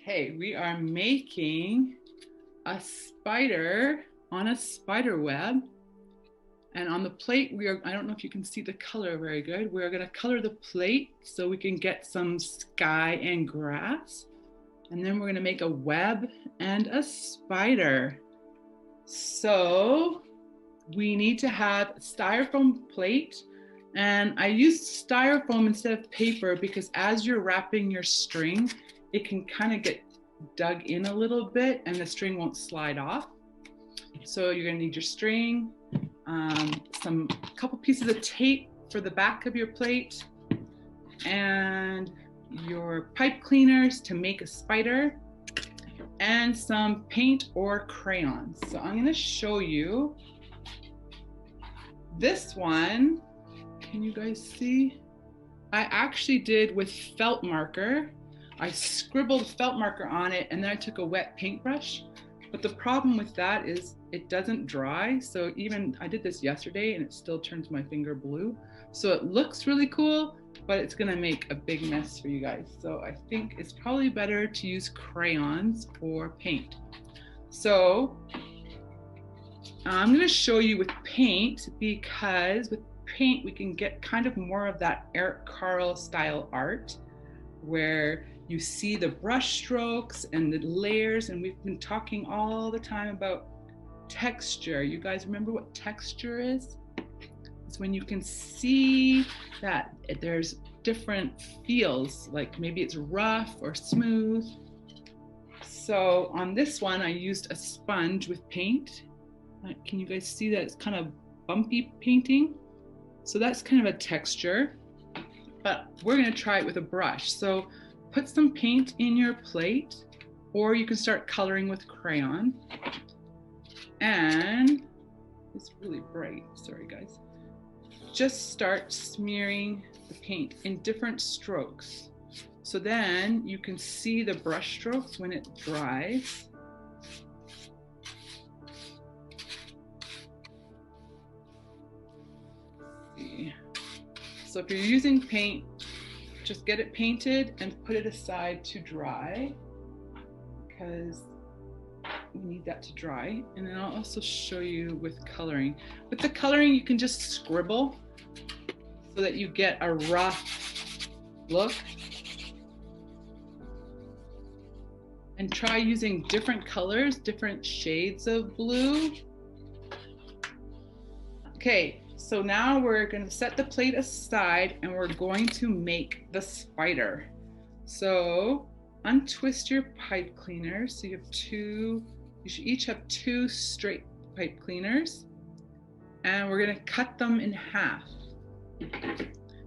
Okay, we are making a spider on a spider web. And on the plate, I don't know if you can see the color very good. We're gonna color the plate so we can get some sky and grass. And then we're gonna make a web and a spider. So we need to have a styrofoam plate. And I used styrofoam instead of paper because as you're wrapping your string, it can kind of get dug in a little bit and the string won't slide off. So you're gonna need your string, some couple pieces of tape for the back of your plate, and your pipe cleaners to make a spider, and some paint or crayons. So I'm gonna show you this one. Can you guys see? I actually did with felt marker. I scribbled felt marker on it and then I took a wet paintbrush. But the problem with that is it doesn't dry. So even I did this yesterday and it still turns my finger blue. So it looks really cool, but it's gonna make a big mess for you guys. So I think it's probably better to use crayons or paint. So I'm gonna show you with paint because with paint we can get kind of more of that Eric Carle style art where you see the brush strokes and the layers, and we've been talking all the time about texture. You guys remember what texture is? It's when you can see that there's different feels, like maybe it's rough or smooth. So on this one, I used a sponge with paint. Can you guys see that it's kind of bumpy painting? So that's kind of a texture, but we're gonna try it with a brush. So put some paint in your plate, or you can start coloring with crayon. And it's really bright, sorry guys. Just start smearing the paint in different strokes. So then you can see the brush strokes when it dries. So if you're using paint, just get it painted and put it aside to dry because we need that to dry. And then I'll also show you with coloring. With the coloring, you can just scribble so that you get a rough look. And try using different colors, different shades of blue. Okay. So now we're going to set the plate aside and we're going to make the spider. So untwist your pipe cleaners. So you should each have two straight pipe cleaners, and we're going to cut them in half.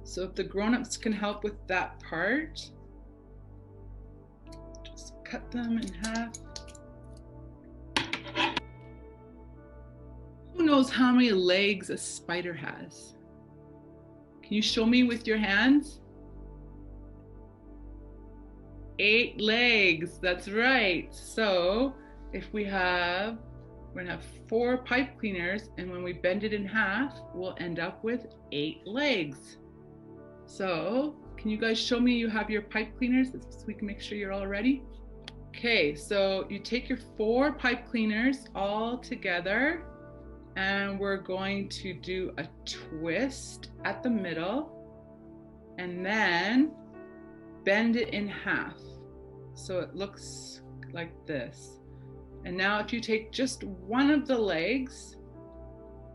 So if the grown-ups can help with that part, just cut them in half. Who knows how many legs a spider has? Can you show me with your hands? 8 legs, that's right. So if we're gonna have 4 pipe cleaners, and when we bend it in half, we'll end up with 8 legs. So can you guys show me you have your pipe cleaners so we can make sure you're all ready? Okay, so you take your 4 pipe cleaners all together, and we're going to do a twist at the middle and then bend it in half. So it looks like this. And now if you take just one of the legs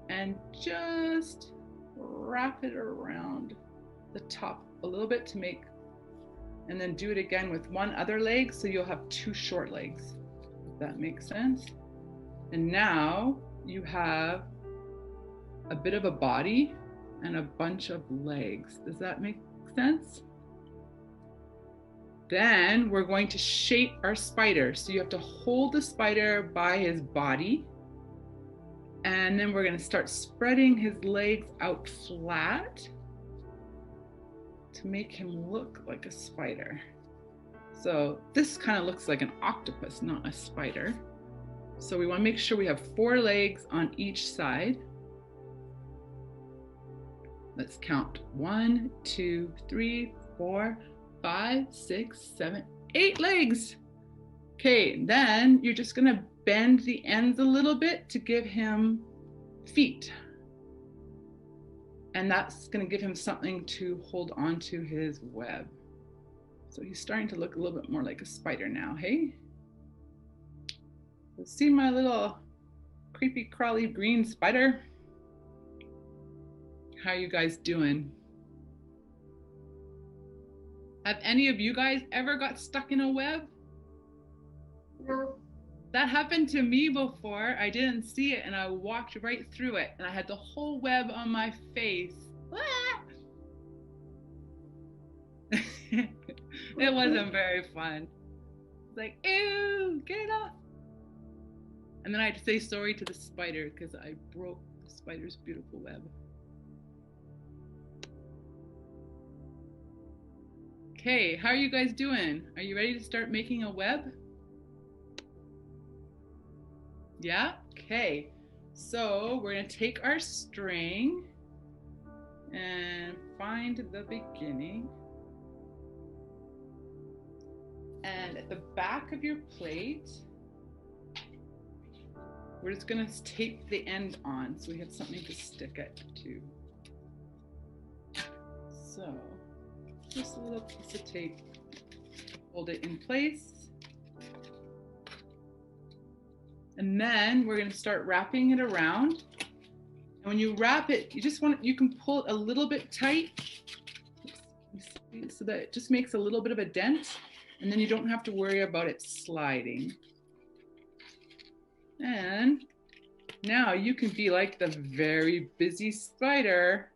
and just wrap it around the top a little bit to make, and then do it again with one other leg so you'll have 2 short legs, if that makes sense. And now you have a bit of a body and a bunch of legs. Does that make sense? Then we're going to shape our spider. So you have to hold the spider by his body, and then we're going to start spreading his legs out flat to make him look like a spider. So this kind of looks like an octopus, not a spider. So we want to make sure we have 4 legs on each side. Let's count. 1, 2, 3, 4, 5, 6, 7, 8 legs. Okay, then you're just gonna bend the ends a little bit to give him feet. And that's gonna give him something to hold onto his web. So he's starting to look a little bit more like a spider now, hey? See my little creepy crawly green spider? How are you guys doing? Have any of you guys ever got stuck in a web? No. That happened to me before. I didn't see it and I walked right through it and I had the whole web on my face. It wasn't very fun. It's like, ew, get it off. And then I had to say sorry to the spider because I broke the spider's beautiful web. Okay, how are you guys doing? Are you ready to start making a web? Yeah? Okay. So we're going to take our string and find the beginning. And at the back of your plate, we're just going to tape the end on so we have something to stick it to. So just a little piece of tape, hold it in place. And then we're going to start wrapping it around. And when you wrap it, you can pull it a little bit tight so that it just makes a little bit of a dent, and then you don't have to worry about it sliding. And now you can be like the very busy spider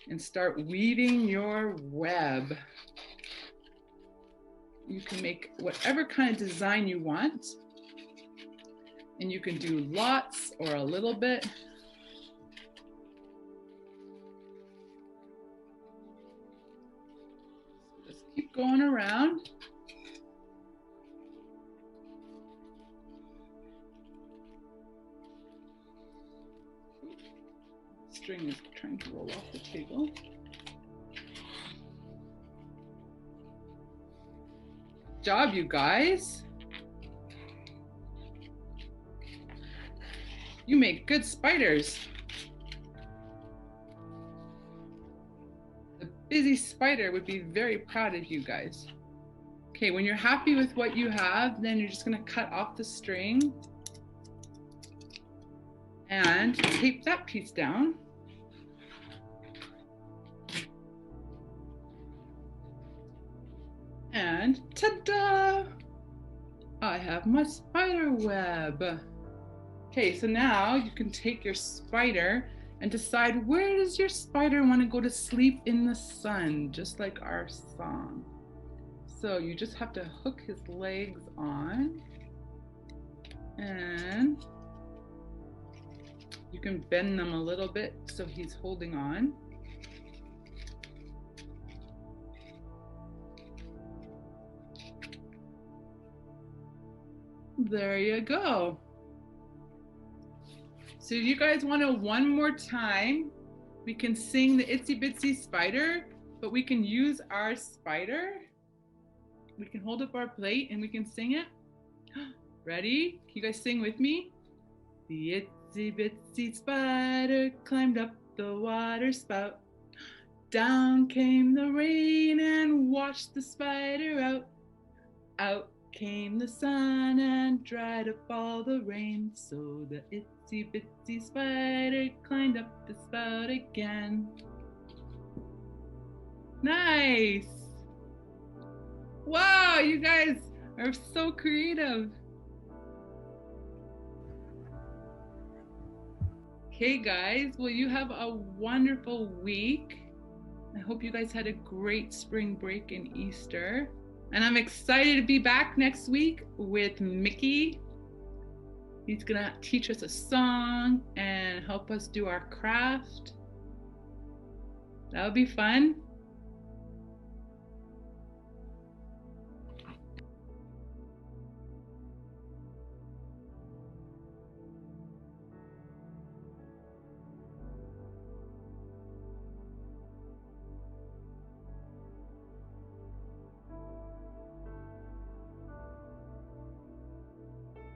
and start weaving your web. You can make whatever kind of design you want. And you can do lots or a little bit. Just keep going around. The string is trying to roll off the table. Good job, you guys. You make good spiders. The busy spider would be very proud of you guys. Okay, when you're happy with what you have, then you're just going to cut off the string and tape that piece down. And ta-da! I have my spider web. Okay, so now you can take your spider and decide, where does your spider want to go to sleep in the sun, just like our song. So you just have to hook his legs on, and you can bend them a little bit so he's holding on. There you go. So if you guys want to one more time, we can sing the Itsy Bitsy Spider, but we can use our spider. We can hold up our plate and we can sing it. Ready? Can you guys sing with me? The itsy bitsy spider climbed up the water spout. Down came the rain and washed the spider out. Out came the sun and dried up all the rain. So the itsy bitsy spider climbed up the spout again. Nice! Wow, you guys are so creative. Okay guys, well, you have a wonderful week. I hope you guys had a great spring break and Easter. And I'm excited to be back next week with Mickey. He's gonna teach us a song and help us do our craft. That'll be fun.